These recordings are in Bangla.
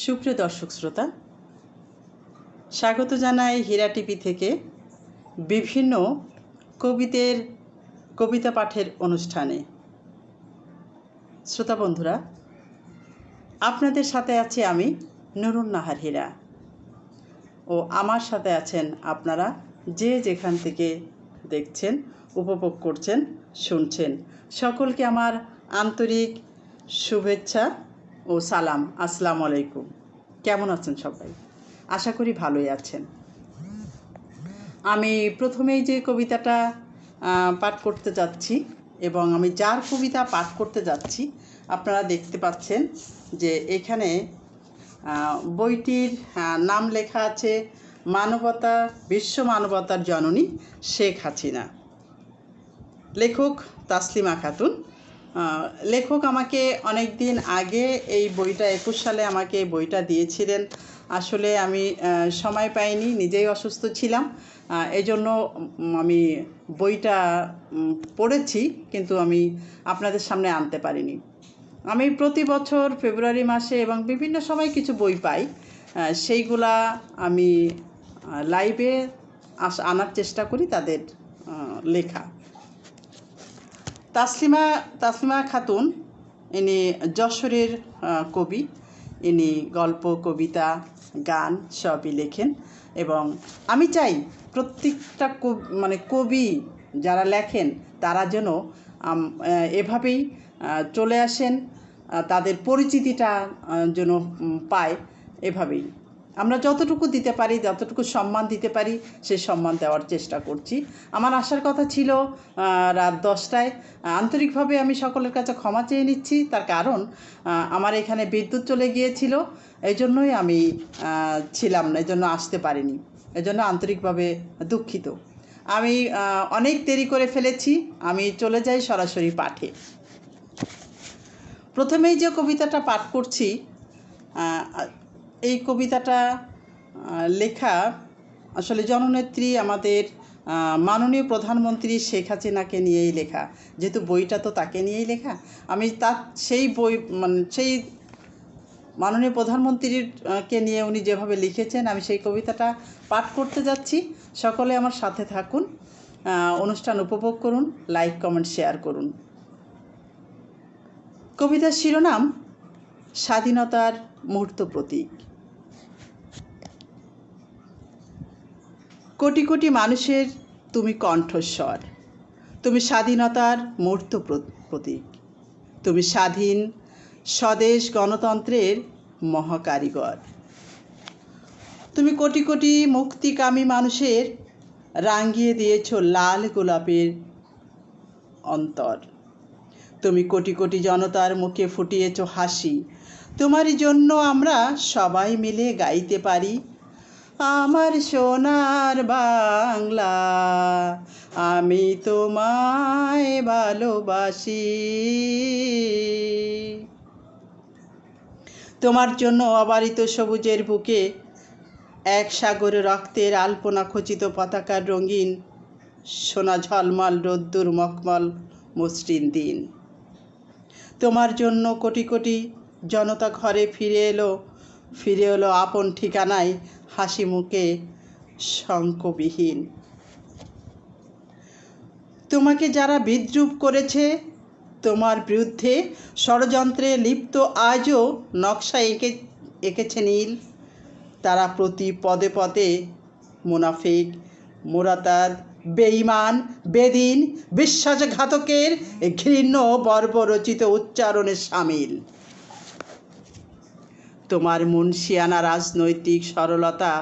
সুপ্রিয় দর্শক শ্রোতা, স্বাগত জানাই হীরা টিভি থেকে বিভিন্ন কবিতা পাঠের অনুষ্ঠানে। শ্রোতা বন্ধুরা, আপনাদের সাথে আছি আমি নুরুন নাহার হীরা, ও আমার সাথে আছেন আপনারা যে যেখান থেকে দেখছেন, উপভোগ করছেন, শুনছেন। সকলকে আমার আন্তরিক শুভেচ্ছা ও সালাম। আসসালামু আলাইকুম। কেমন আছেন সবাই? আশা করি ভালোই আছেন। আমি প্রথমেই যে কবিতাটা পাঠ করতে যাচ্ছি, এবং আমি যার কবিতা পাঠ করতে যাচ্ছি আপনারা দেখতে পাচ্ছেন যে এখানে বইটির নাম লেখা আছে বিশ্ব মানবতার জননী শেখ হাসিনা। লেখক তাসলিমা খাতুন। লেখক আমাকে অনেক দিন আগে এই বইটা 21 সালে আমাকে এই বইটা দিয়েছিলেন। আসলে আমি সময় পাইনি, নিজেই অসুস্থ ছিলাম, এজন্য আমি বইটা পড়েছি, কিন্তু আমি আপনাদের সামনে আনতে পারিনি। আমি প্রতি বছর ফেব্রুয়ারি মাসে এবং বিভিন্ন সময় কিছু বই পাই, সেইগুলা আমি লাইভে আনার চেষ্টা করি, তাদের লেখা। তাসলিমা খাতুন ইনি যশোরের কবি। ইনি গল্প, কবিতা, গান সবই লেখেন, এবং আমি চাই প্রত্যেকটা কবি যারা লেখেন তারা যেন এভাবেই চলে আসেন, তাদের পরিচিতিটা যেন পায়। এভাবেই আমরা যতটুকু দিতে পারি, যতটুকু সম্মান দিতে পারি, সেই সম্মান দেওয়ার চেষ্টা করছি। আমার আসার কথা ছিল রাত 10টায়। আন্তরিকভাবে আমি সকলের কাছে ক্ষমা চেয়ে নিচ্ছি, তার কারণ আমার এখানে বিদ্যুৎ চলে গিয়েছিল, এই জন্যই আমি ছিলাম না, এই জন্য আসতে পারিনি, এই জন্য আন্তরিকভাবে দুঃখিত। আমি অনেক দেরি করে ফেলেছি, আমি চলে যাই সরাসরি পাঠে। প্রথমেই যে কবিতাটা পাঠ করছি, এই কবিতাটা লেখা আসলে জননেত্রী আমাদের মাননীয় প্রধানমন্ত্রী শেখ হাসিনাকে নিয়েই লেখা। যেহেতু বইটা তো তাকে নিয়েই লেখা, আমি সেই মাননীয় প্রধানমন্ত্রীকে নিয়ে উনি যেভাবে লিখেছেন, আমি সেই কবিতাটা পাঠ করতে যাচ্ছি। সকলে আমার সাথে থাকুন, অনুষ্ঠান উপভোগ করুন, লাইক, কমেন্ট, শেয়ার করুন। কবিতার শিরোনাম স্বাধীনতার মূর্ত প্রতীক। কোটি কোটি মানুষের তুমি কণ্ঠস্বর, তুমি স্বাধীনতার মূর্ত প্রতীক, তুমি স্বাধীন স্বদেশ গণতন্ত্রের মহাকারিগর। তুমি কোটি কোটি মুক্তিকামী মানুষের রাঙিয়ে দিয়েছ লাল গোলাপের অন্তর। তুমি কোটি কোটি জনতার মুখে ফুটিয়েছ হাসি। তোমারই জন্য আমরা সবাই মিলে গাইতে পারি, আমার সোনার বাংলা, আমি তোমায় ভালোবাসি। তোমার জন্য অবারিত সবুজের বুকে এক সাগরে রক্তের আলপনা খচিত পতাকার রঙিন সোনা ঝলমল রোদ্দুর মখমল মসৃণ দিন। তোমার জন্য কোটি কোটি জনতা ঘরে ফিরে এলো আপন ঠিকানায়, হাসি মুখে শঙ্কবিহীন। তোমাকে যারা বিদ্রূপ করেছে, তোমার বিরুদ্ধে ষড়যন্ত্রে লিপ্ত আজও নকশা এঁকেছে নীল, তারা প্রতি পদে পদে মুনাফিক, মুরাতাদ, বেঈমান, বেদিন, বিশ্বাসঘাতকের ঘৃণ্য বর্বরচিত উচ্চারণে সামিল। তোমার মুনশিয়ানা রাজনৈতিক সরলতা,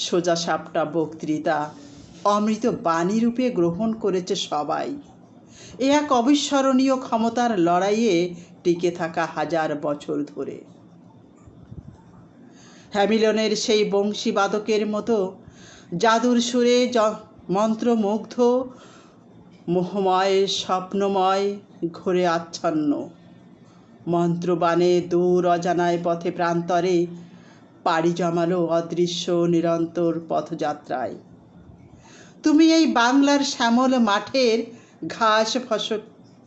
সোজাসাপটা বক্তৃতা অমৃত বাণীরূপে গ্রহণ করেছে সবাই। এ এক অবিস্মরণীয় ক্ষমতার লড়াইয়ে টিকে থাকা হাজার বছর ধরে। হ্যামিলনের সেই বংশীবাদকের মতো জাদুর সুরে মন্ত্রমুগ্ধ, মোহময় স্বপ্নময় ঘোরে আচ্ছন্ন মন্ত্রবাণে দূর অজানায় পথে প্রান্তরে পাড়ি জমালো অদৃশ্য নিরন্তর পথযাত্রায়। তুমি এই বাংলার শ্যামল মাঠের ঘাস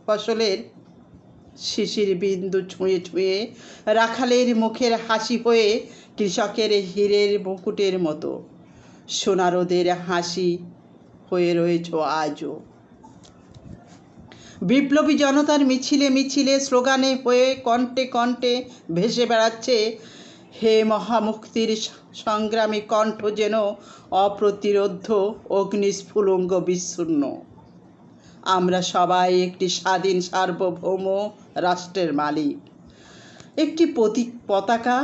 ফসলের শিশির বিন্দু ছুঁয়ে ছুঁয়ে, রাখালের মুখের হাসি হয়ে কৃষকের হীরের মুকুটের মতো সোনারোদের হাসি হয়ে রয়েছ আজও। বিপ্লবী জনতার মিছিলে মিছিলে, স্লোগানে হয়ে, কণ্ঠে কণ্ঠে ভেসে বেড়াচ্ছে হে মহামুক্তির সংগ্রামী কণ্ঠ, যেন অপ্রতিরোধ্য অগ্নিস্ফুলিঙ্গ বিচ্ছুন্ন। আমরা সবাই একটি স্বাধীন সার্বভৌম রাষ্ট্রের মালিক, একটি পতাকা,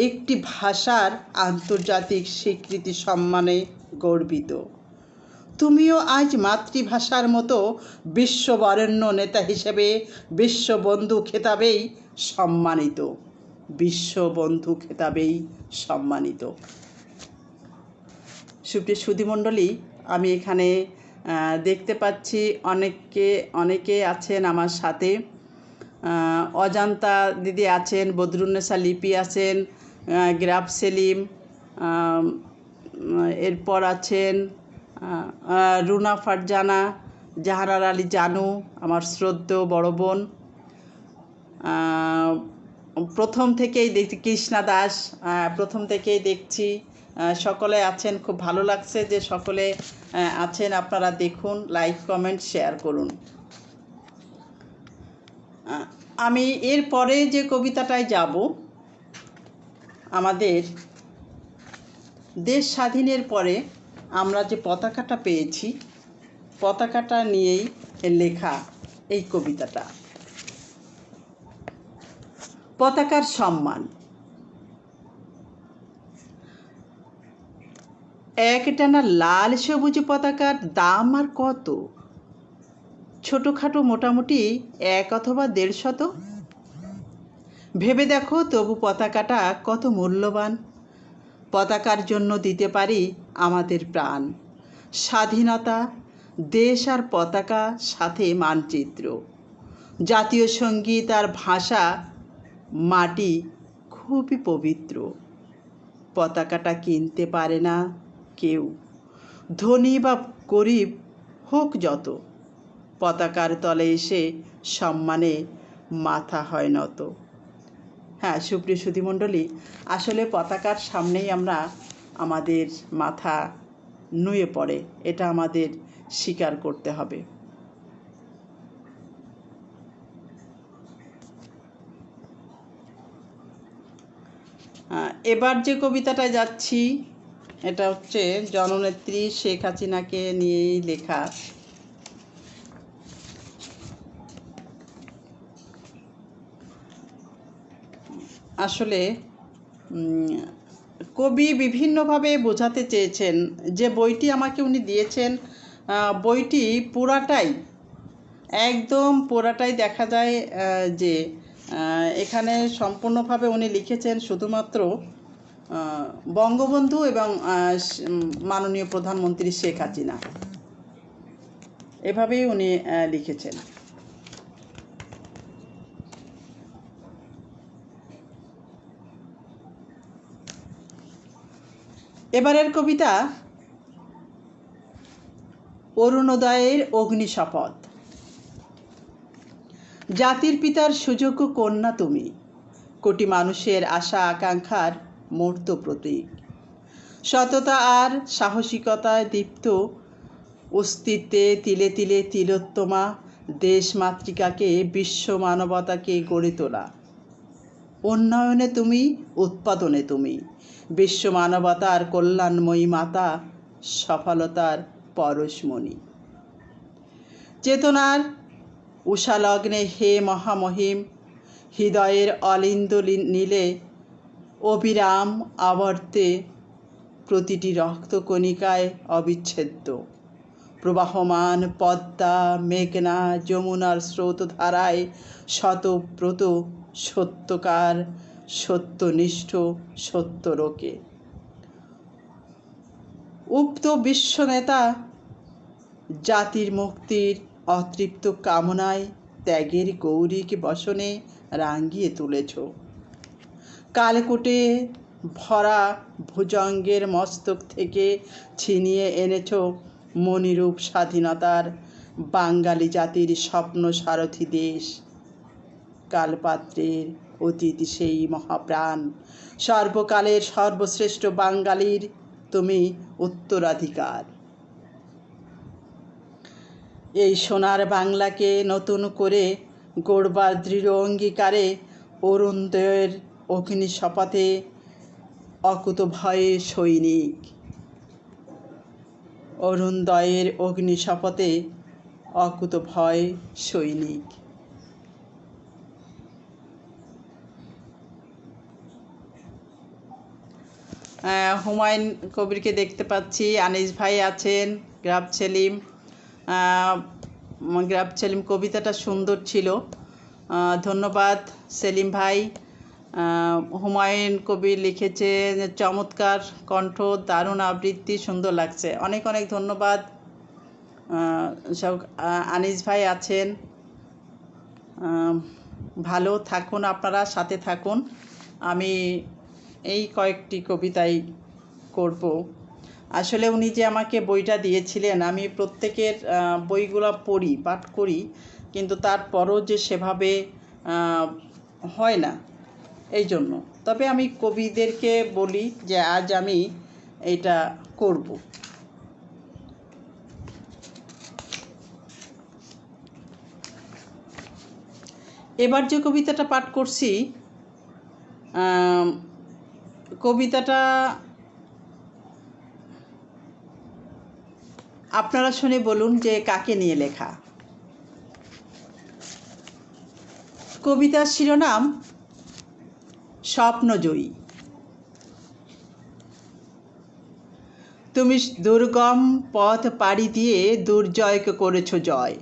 একটি ভাষার আন্তর্জাতিক স্বীকৃতি সম্মানে গর্বিত। তুমিও আজ মাতৃভাষার মতো বিশ্ববরেণ্য নেতা হিসেবে বিশ্ববন্ধু খেতাবেই সম্মানিত, বিশ্ববন্ধু খেতাবেই সম্মানিত। সুপ্রিয় সুধীমণ্ডলী, আমি এখানে দেখতে পাচ্ছি অনেকে আছেন আমার সাথে। অজান্তা দিদি আছেন, বদরুন্নেসা লিপি আছেন, গ্রাফ সেলিম, এরপর আছেন রুনা ফারজানা, জাহানার আলী জানু, আমার শ্রদ্ধেয় বড় বোন। প্রথম থেকেই দেখছি কৃষ্ণা দাস, প্রথম থেকেই দেখছি সকলে আছেন। খুব ভালো লাগছে যে সকলে আছেন। আপনারা দেখুন, লাইক কমেন্ট শেয়ার করুন। আমি এরপরে যে কবিতাটায় যাব, আমাদের দেশ স্বাধীনের পরে আমরা যে পতাকাটা পেয়েছি, পতাকাটা নিয়েই লেখা এই কবিতাটা। পতাকার সম্মান। একটানা লাল সবুজ পতাকার দাম আর কত? ছোটোখাটো মোটামুটি 1 অথবা 150। ভেবে দেখো তবু পতাকাটা কত মূল্যবান। পতাকার জন্য দিতে পারি আমাদের প্রাণ। স্বাধীনতা, দেশ আর পতাকা, সাথে মানচিত্র, জাতীয় সঙ্গীত আর ভাষা, মাটি খুবই পবিত্র। পতাকাটা কিনতে পারে না কেউ, ধনী বা গরিব হোক যত। পতাকার তলে এসে সম্মানে মাথা হয় নত। হ্যাঁ সুপ্রিয় সুধীমণ্ডলী, আসলে পতাকার সামনেই আমরা আমাদের মাথা নুয়ে পড়ে, এটা আমাদের স্বীকার করতে হবে। এবার যে কবিতাটায় যাচ্ছি, এটা হচ্ছে জননেত্রী শেখ হাসিনাকে নিয়েই লেখা। আসলে কবি বিভিন্নভাবে বোঝাতে চেয়েছেন। যে বইটি আমাকে উনি দিয়েছেন, বইটি একদম পুরাটাই দেখা যায় যে এখানে সম্পূর্ণভাবে উনি লিখেছেন শুধুমাত্র বঙ্গবন্ধু এবং মাননীয় প্রধানমন্ত্রী শেখ হাসিনা, এভাবেই উনি লিখেছেন। এবারের কবিতা অরুণোদয়ের অগ্নিশপথ। জাতির পিতার সুযোগ্য কন্যা তুমি, কোটি মানুষের আশা আকাঙ্ক্ষার মূর্ত প্রতীক। সততা আর সাহসিকতায় দীপ্ত অস্তিত্বে তিলে তিলে তিলোত্তমা, দেশ মাতৃকাকে, বিশ্ব মানবতাকে গড়ে তোলা। উন্নয়নে তুমি, উৎপাদনে তুমি, বিশ্ব মানবতার কল্যাণময়ী মাতা, সফলতার পরশমণি। চেতনার উষালগ্নে হে মহামহিম, হৃদয়ের অলিন্দ নীলে অবিরাম আবর্তে, প্রতিটি রক্তকণিকায় অবিচ্ছেদ্য প্রবাহমান পদ্মা, মেঘনা, যমুনার স্রোতধারায় শতব্রত সত্যকার, সত্যনিষ্ঠ, সত্যরোকে। উক্ত বিশ্বনেতা জাতির মুক্তির অতৃপ্ত কামনায় ত্যাগের গৌরীক বসনে রাঙ্গিয়ে তুলেছ। কালকূটে ভরা ভুজঙ্গের মস্তক থেকে ছিনিয়ে এনেছ মণিরূপ স্বাধীনতার বাঙালি জাতির স্বপ্ন সারথি দেশ। কালপাত্রের অতীত সেই মহাপ্রাণ, সর্বকালের সর্বশ্রেষ্ঠ বাঙালির তুমি উত্তরাধিকার। এই সোনার বাংলাকে নতুন করে গড়বার দৃঢ় অঙ্গীকারে অরুণোদয়ের অগ্নিশপথে অকুতভয়ে সৈনিক। অরুণোদয়ের অগ্নিশপথে অকুতভয় সৈনিক। হুমায়ুন কবিরকে দেখতে পাচ্ছি, আনিস ভাই আছেন, গ্রাফ সেলিম। গ্রাফ সেলিম কবিতাটা সুন্দর ছিল, ধন্যবাদ সেলিম ভাই। হুমায়ুন কবির লিখেছে চমৎকার কণ্ঠ, দারুণ আবৃত্তি, সুন্দর লাগছে, অনেক অনেক ধন্যবাদ। সব আনিস ভাই আছেন, ভালো থাকুন, আপনারা সাথে থাকুন। আমি এই কয়েকটি কবিতাই করব। আসলে উনি যে আমাকে বইটা দিয়েছিলেন, আমি প্রত্যেকের বইগুলো পড়ি, পাঠ করি, কিন্তু তারপরও যে সেভাবে হয় না, এই জন্য। তবে আমি কবিদেরকে বলি যে আজ আমি এটা করব। এবার যে কবিতাটা পাঠ করছি, কবিতাটা আপনারা শুনে বলুন যে কাকে নিয়ে লেখা। কবিতার শিরোনাম স্বপ্নজয়ী। তুমি দুর্গম পথ পাড়ি দিয়ে দুর্জয়কে করেছ জয়।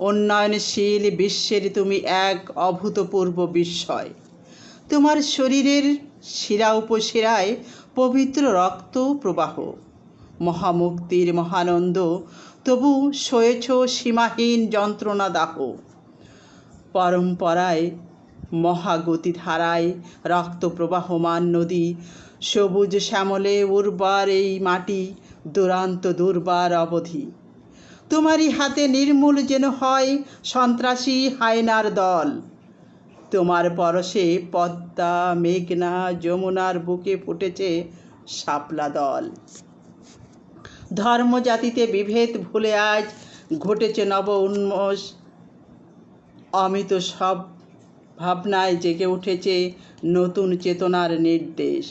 উন্নয়নশীল বিশ্বের তুমি এক অভূতপূর্ব বিস্ময়। তোমার শরীরের শিরা উপশিরায় পবিত্র রক্ত প্রবাহ, মহামুক্তির মহানন্দ, তবু সয়েছ সীমাহীন যন্ত্রণা দাহ। পরম্পরায় মহাগতিধারায় রক্ত প্রবাহমান নদী, সবুজ শ্যামলে উর্বর এই মাটি, দুরান্ত দুর্বার অবধি। তোমারই হাতে নির্মূল যেন হয় সন্ত্রাসী হায়নার দল। তোমার পরশে পদ্মা, মেঘনা, যমুনার বুকে ফুটেছে শাপলা দল। ধর্মজাতিতে বিভেদ ভুলে আজ ঘটেছে নব উন্মেষ। অমিত সব ভাবনায় জেগে উঠেছে নতুন চেতনার নির্দেশ।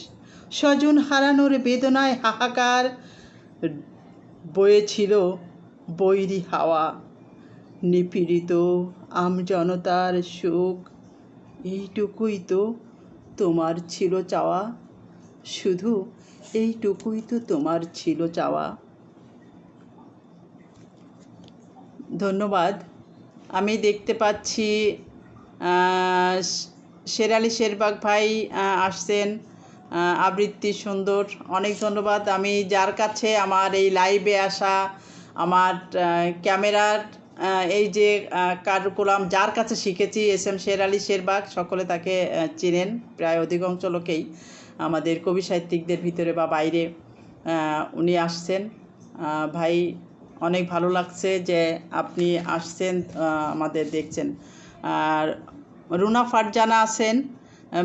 স্বজন হারানোর বেদনায় হাহাকার বয়েছিল বৈরী হাওয়া। নিপীড়িত আমজনতার সুখ, এইটুকুই তো তোমার ছিল চাওয়া। শুধু এইটুকুই তো তোমার ছিল চাওয়া। ধন্যবাদ। আমি দেখতে পাচ্ছি শেরালি শেরবাগ ভাই আসছেন, আবৃত্তি সুন্দর, অনেক ধন্যবাদ। আমি যার কাছে আমার এই লাইভে আসা, আমার ক্যামেরার এই যে কার্যক্রম যার কাছে শিখেছি, এস.এম. শেরালি শেরবাগ, সকলে তাকে চেনেন, প্রায় অধিকাংশ লোকেই আমাদের কবি সাহিত্যিকদের ভিতরে বা বাইরে উনি আসছেন। ভাই অনেক ভালো লাগছে যে আপনি আসছেন, আমাদের দেখছেন। আর রুনা ফারজানা আছেন,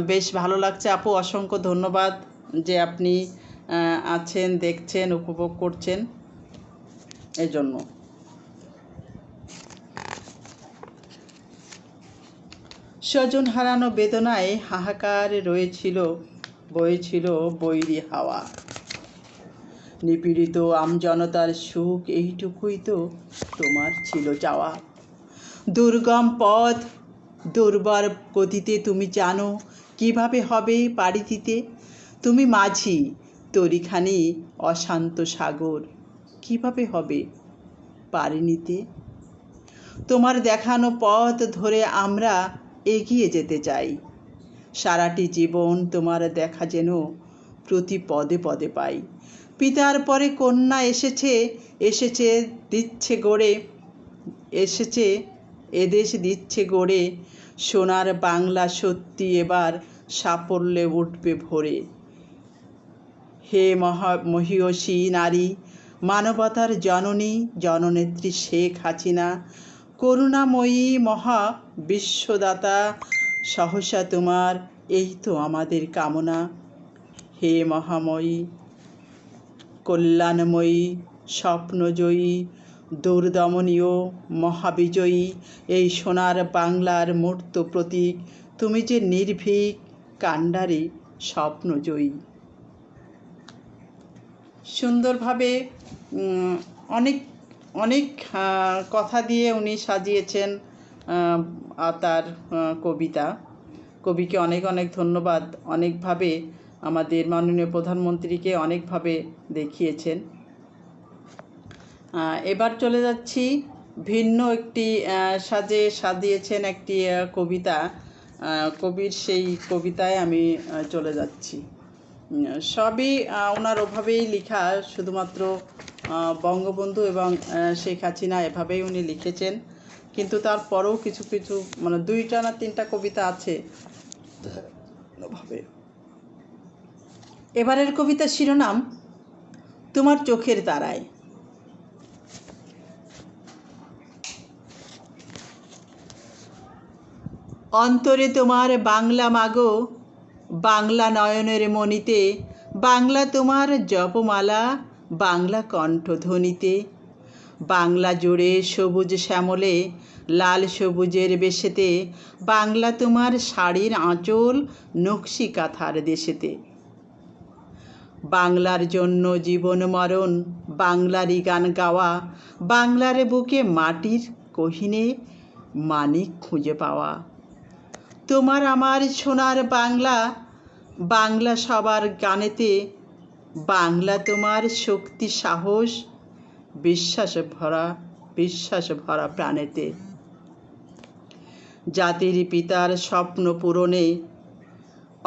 বেশ ভালো লাগছে আপু, অসংখ্য ধন্যবাদ যে আপনি আছেন, দেখছেন, উপভোগ করছেন, এই জন্য। স্বজন হারানো বেদনায় হাহাকার রয়েছিল, বয়েছিল বৈরী হাওয়া। নিপীড়িত আমজনতার সুখ, এইটুকুই তো তোমার ছিল চাওয়া। দুর্গম পথ দুর্বার গতিতে তুমি জানো কিভাবে হবে পাড়ি দিতে। তুমি মাঝি, তরিখানি অশান্ত সাগর, কিভাবে হবে পাড়ি নিতে। তোমার দেখানো পথ ধরে আমরা এগিয়ে যেতে চাই। সারাটি জীবন তোমার দেখা যেন প্রতি পদে পদে পাই। পিতার পরে কন্যা এসেছে দিচ্ছে গড়ে, এসেছে এদেশ দিচ্ছে গড়ে। সোনার বাংলা সত্যি এবার সাফল্যে উঠবে ভরে। হে মহীয়সী নারী, মানবতার জননী, জননেত্রী শেখ হাসিনা, করুণাময়ী মহা বিশ্বদাতা, সহসা তোমার এই তো আমাদের কামনা। হে মহাময়ী, কল্যাণময়ী, স্বপ্নজয়ী, দুর্দমনীয়, মহাবিজয়ী, এই সোনার বাংলার মূর্ত প্রতীক, তুমি যে নির্ভীক কাণ্ডারী স্বপ্নজয়ী। সুন্দরভাবে অনেক অনেক কথা দিয়ে উনি সাজিয়েছেন তার কবিতা। কবিকে অনেক অনেক ধন্যবাদ। অনেকভাবে আমাদের মাননীয় প্রধানমন্ত্রীকে অনেকভাবে দেখিয়েছেন। এবার চলে যাচ্ছি ভিন্ন একটি সাজিয়েছেন একটি কবিতা। কবির সেই কবিতায় আমি চলে যাচ্ছি। সবই ওনার ওভাবেই লেখা, শুধুমাত্র বঙ্গবন্ধু এবং শেখ হাসিনা এভাবেই উনি লিখেছেন, কিন্তু তারপরেও কিছু কিছু মানে 2টা না 3টা কবিতা আছে ভাবে। এবারের কবিতার শিরোনাম তোমার চোখের তারায়। অন্তরে তোমার বাংলা মাগো, বাংলা নয়নের মণিতে, বাংলা তোমার জপমালা, বাংলা কণ্ঠধ্বনিতে, বাংলা জুড়ে সবুজ শ্যামলে, লাল সবুজের বেশেতে, বাংলা তোমার শাড়ির আঁচল, নকশি কাঁথার দেশেতে। বাংলার জন্য জীবন মরণ, বাংলারই গান গাওয়া, বাংলার বুকে মাটির কহিনে মানিক খুঁজে পাওয়া। তোমার আমার সোনার বাংলা, বাংলা সবার গানেতে, বাংলা তোমার শক্তি সাহস, বিশ্বাস ভরা প্রাণেতে। জাতির পিতার স্বপ্ন পূরণে,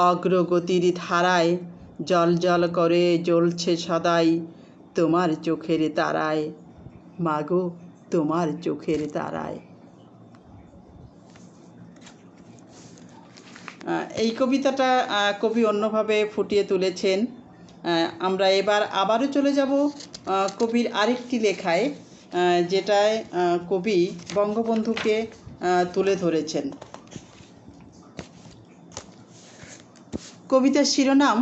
অগ্রগতির ধারায়, জল জল করে জ্বলছে সদাই তোমার চোখের তারায়, মাগো তোমার চোখের তারায়। এই কবিতাটা কবি অন্যভাবে ফুটিয়ে তুলেছেন। আমরা আবারও চলে যাব কবির আরেকটি লেখায়, যেটায় কবি বঙ্গবন্ধুকে তুলে ধরেছেন। কবিতার শিরোনাম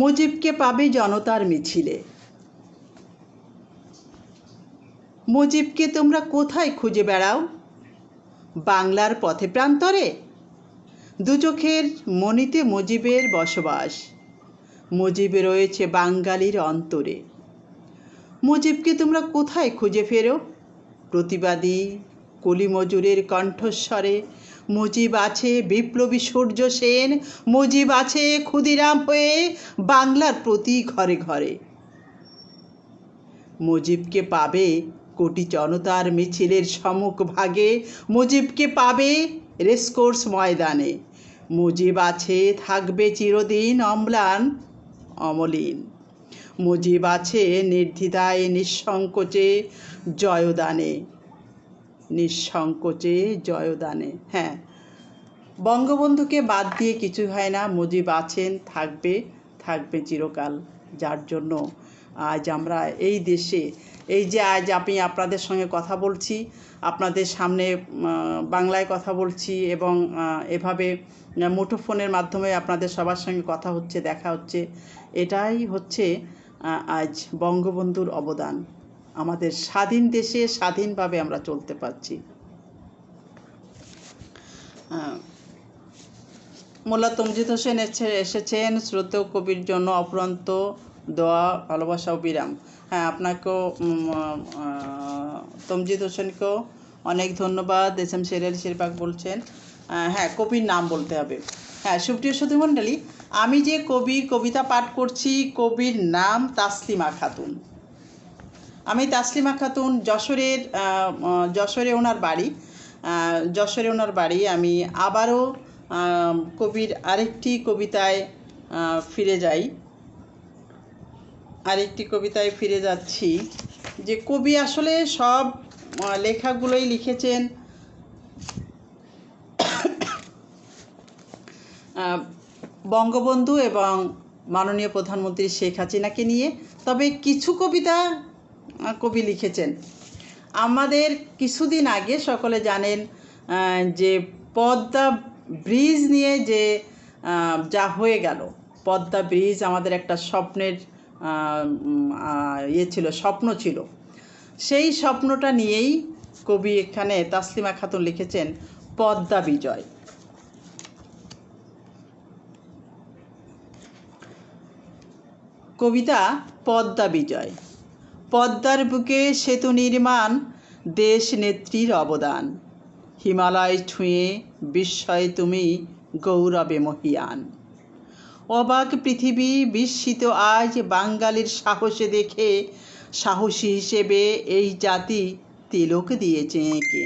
মুজিবকে পাবে জনতার মিছিলে। মুজিবকে তোমরা কোথায় খুঁজে বেড়াও? বাংলার পথে প্রান্তরে, দু চোখের মণিতে মুজিবের বসবাস। মুজিব রয়েছে বাঙালির অন্তরে। মুজিবকে তোমরা কোথায় খুঁজে ফেরো? প্রতিবাদী কলিমজুরের কণ্ঠস্বরে। মুজিব আছে বিপ্লবী সূর্য সেন, মুজিব আছে ক্ষুদিরাম হয়ে বাংলার প্রতি ঘরে ঘরে। মুজিবকে পাবে কোটি জনতার মিছিলের সম্মুখ ভাগে, মুজিবকে পাবে রেসকোর্স ময়দানে। মুজিব আছে থাকবে চিরদিন অম্লান অমলিন। মুজিব আছে নির্দ্বিধায় নিঃসংকোচে জয়দানে, নিঃসংকোচে জয়দানে। হ্যাঁ, বঙ্গবন্ধুকে বাদ দিয়ে কিছু হয় না। মুজিব আছেন, থাকবে চিরকাল। যার জন্য আজ আমরা এই দেশে, এই যে আজ আমি আপনাদের সঙ্গে কথা বলছি, আপনাদের সামনে বাংলায় কথা বলছি এবং এভাবে মুঠোফোনের মাধ্যমে আপনাদের সবার সঙ্গে কথা হচ্ছে, দেখা হচ্ছে, এটাই হচ্ছে আজ বঙ্গবন্ধুর অবদান। আমাদের স্বাধীন দেশে স্বাধীনভাবে আমরা চলতে পারছি। মোল্লা তমজিদ হোসেন এসেছেন শ্রদ্ধেয় কবির জন্য অফুরন্ত দোয়া, ভালোবাসা ও বিরাম। হ্যাঁ, আপনাকেও তমজিদ হোসেনকেও অনেক ধন্যবাদ। এস এম শেরালি শেরবাগ বলছেন। হ্যাঁ, কবির নাম বলতে হবে। হ্যাঁ, সুপ্রিয় সুধীমণ্ডলী, আমি যে কবিতা পাঠ করছি, কবির নাম তাসলিমা খাতুন। আমি তাসলিমা খাতুন, যশোরে ওনার বাড়ি। আমি আবারও কবির আরেকটি কবিতায় ফিরে যাচ্ছি, যে কবি আসলে সব লেখাগুলোই লিখেছেন বঙ্গবন্ধু এবং মাননীয় প্রধানমন্ত্রী শেখ হাসিনাকে নিয়ে। তবে কিছু কবিতা কবি লিখেছেন। আমাদের কিছুদিন আগে সকলে জানেন যে পদ্মা ব্রিজ নিয়ে যে যা হয়ে গেল, পদ্মা ব্রিজ আমাদের একটা স্বপ্নের স্বপ্ন ছিল। সেই স্বপ্নটা নিয়েই কবি এখানে তাসলিমা খাতুন লিখেছেন পদ্মা বিজয়। কবিতা পদ্মা বিজয়। পদ্মার বুকে সেতু নির্মাণ দেশ নেত্রীর অবদান, হিমালয় ছুঁয়ে বিস্ময়ে তুমি গৌরবে মহিয়ান। অবাক পৃথিবী বিস্মিত আজ বাঙালির সাহসে দেখে, সাহসী হিসেবে এই জাতি তিলক দিয়েছে এঁকে।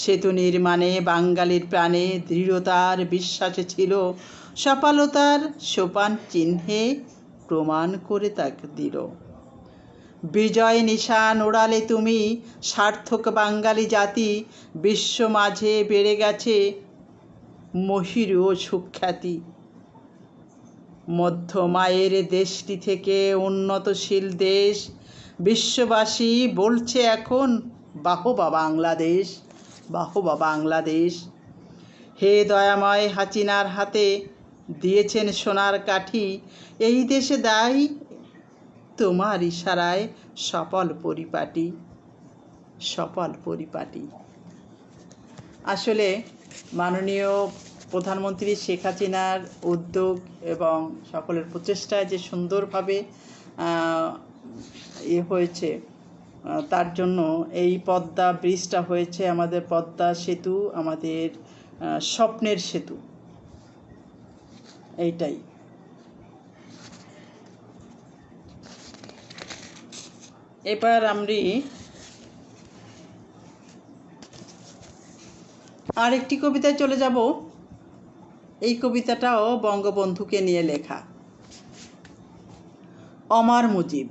সেতু নির্মাণে বাঙালির প্রাণে দৃঢ়তার বিশ্বাসে ছিল, সফলতার সোপান চিহ্নে প্রমাণ করে তাকে দিল। বিজয় নিশান ওড়ালে তুমি সার্থক বাঙালি জাতি, বিশ্ব মাঝে বেড়ে গেছে মহীর ও সুখ্যাতি। মধ্যমায়ের দেশটি থেকে উন্নতশীল দেশ, বিশ্ববাসী বলছে এখন বাহবা বাংলাদেশ, বাহবা বাংলাদেশ। হে দয়াময় হাসিনার হাতে দিয়েছেন সোনার কাঠি, এই দেশে দায়ী তোমার ইশারায় সফল পরিপাটি, সফল পরিপাটি। আসলে মাননীয় প্রধানমন্ত্রী শেখ হাসিনার উদ্যোগ এবং সকলের প্রচেষ্টায় যে সুন্দরভাবে হয়েছে, তার জন্য এই পদ্মা ব্রিজটা হয়েছে আমাদের পদ্মা সেতু, আমাদের স্বপ্নের সেতু। এইটাই। এবার আমি আরেকটি কবিতায় চলে যাব। এই কবিতাটাও বঙ্গবন্ধুকে নিয়ে লেখা। অমর মুজিব।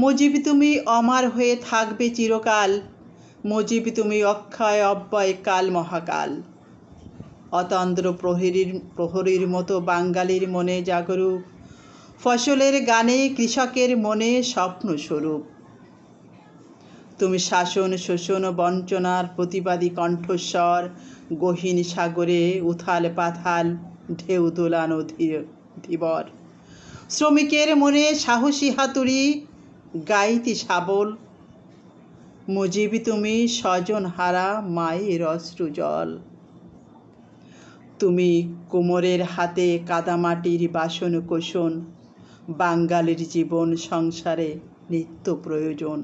মুজিব তুমি অমর হয়ে থাকবে চিরকাল, মুজিব তুমি অক্ষয় অব্যয় কাল মহাকাল। অতন্দ্র প্রহরীর মতো বাঙালির মনে জাগরুক, ফসলের গানে কৃষকের মনে স্বপ্ন স্বরূপ। তুমি শাসন শোষণ বঞ্চনার প্রতিবাদী কণ্ঠস্বর, গহীন সাগরে উথাল পাথাল ঢেউ দোলানো ধীবর। শ্রমিকের মনে সাহসী হাতুড়ি গাইতি শাবল, মুজিব তুমি স্বজন হারা মায়ের অশ্রু জল। তুমি কোমরের হাতে কাদামাটির বাসন কোষণ, বাঙালির জীবন সংসারে নিত্য প্রয়োজন।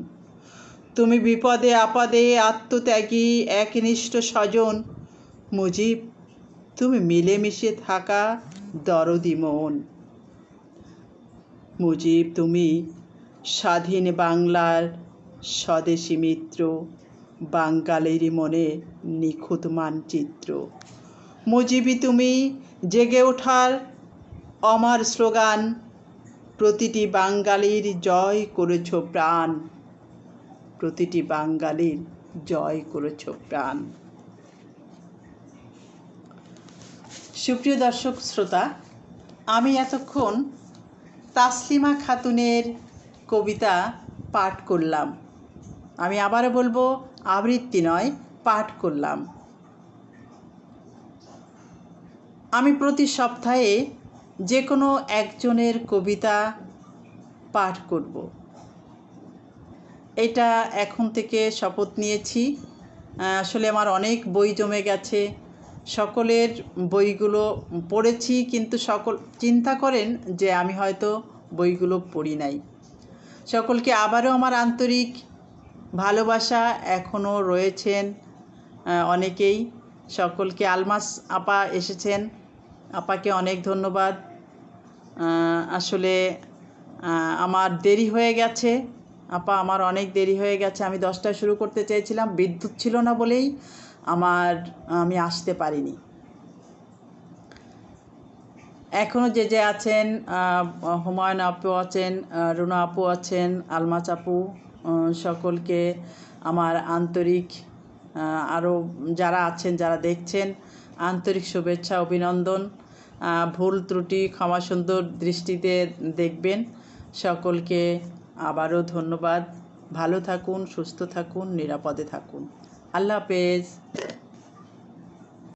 তুমি বিপদে আপদে আত্মত্যাগী একনিষ্ঠ স্বজন, মুজিব তুমি মিলেমিশে থাকা দরদি মন। মুজিব তুমি স্বাধীন বাংলার স্বদেশী মিত্র, বাঙালির মনে নিখুঁত মানচিত্র। মুজিবি তুমি জেগে ওঠার অমর স্লোগান, প্রতিটি বাঙালির জয় করেছ প্রাণ, প্রতিটি বাঙালির জয় করেছ প্রাণ। সুপ্রিয় দর্শক শ্রোতা, আমি এতক্ষণ তাসলিমা খাতুনের কবিতা পাঠ করলাম। আমি আবারও বলবো, আবৃত্তি নয়, পাঠ করলাম। আমি প্রতি সপ্তাহে যে কোনো একজনের কবিতা পাঠ করব, এটা এখন থেকে শপথ নিয়েছি। আসলে আমার অনেক বই জমে গেছে, সকলের বইগুলো পড়েছি, কিন্তু সকল চিন্তা করেন যে আমি হয়তো বইগুলো পড়ি নাই। সকলকে আবারও আমার আন্তরিক ভালোবাসা, এখনও রয়েছেন অনেকেই। সকলকে, আলমাস আপা এসেছেন, আপাকে অনেক ধন্যবাদ। আসলে আমার দেরি হয়ে গেছে আপা, আমার অনেক দেরি হয়ে গেছে। আমি 10টায় শুরু করতে চেয়েছিলাম, বিদ্যুৎ ছিল না বলেই আমি আসতে পারিনি। এখনও যে আছেন, হুমায়ুন আপু আছেন, রুনা আপু আছেন, আলমাস আপু, সকলকে আমার আন্তরিক, আরও যারা আছেন, যারা দেখছেন, আন্তরিক শুভেচ্ছা, অভিনন্দন। ভুল ত্রুটি ক্ষমা সুন্দর দৃষ্টিতে দেখবেন। সকলকে আবারও ধন্যবাদ। ভালো থাকুন, সুস্থ থাকুন, নিরাপদে থাকুন। আল্লাহ হাফেজ।